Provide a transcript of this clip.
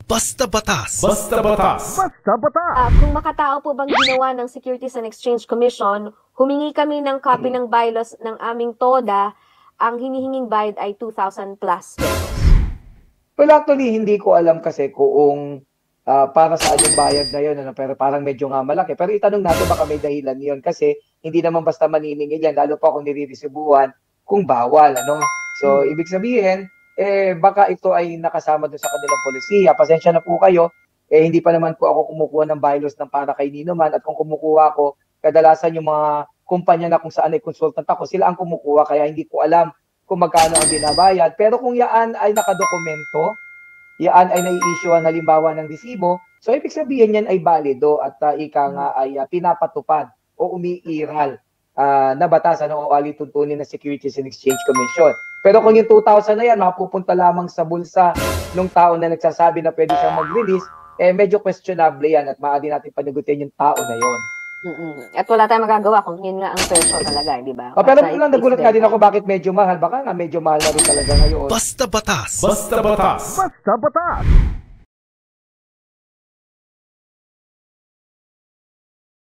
Basta Batas. Basta Batas. Basta Batas. Kung makatao po bang ginawa ng Securities and Exchange Commission, humingi kami ng copy ng bylaws ng aming TODA, ang hinihinging bayad ay 2,000 plus pesos. Well, actually, hindi ko alam kasi kung para saan yung bayad na yun, ano, pero parang medyo nga malaki. Pero itanong natin baka may dahilan yun kasi hindi naman basta maniningi yan, lalo pa kung nire-resibuhan kung bawal. Ano? So, ibig sabihin, baka ito ay nakasama doon sa kanilang polisiya. Pasensya na po kayo, hindi pa naman po ako kumukuha ng bylaws ng para kay Nino Man. At kung kumukuha ako, kadalasan yung mga kumpanya na kung saan ay consultant ako, sila ang kumukuha. Kaya hindi ko alam kung magkano ang binabayad. Pero kung yaan ay nakadokumento, yaan ay nai-issuean halimbawa ng resibo, so ibig sabihin yan ay balido at ika nga ay pinapatupad o umiiral na batas o alituntunin ng Securities and Exchange Commission. Pero kung yung 2,000 na yan, mapupunta lamang sa bulsa ng tao na nagsasabi na pwede siyang mag-release, medyo questionable yan at maaari natin panagutin yung tao na yon. At wala tayong magagawa kung yun nga ang presyo talaga, di ba? Pero lang nagulat nga din ako bakit medyo mahal. Baka nga medyo mahal na rin talaga ngayon. Basta Batas. Basta Batas. Basta Batas.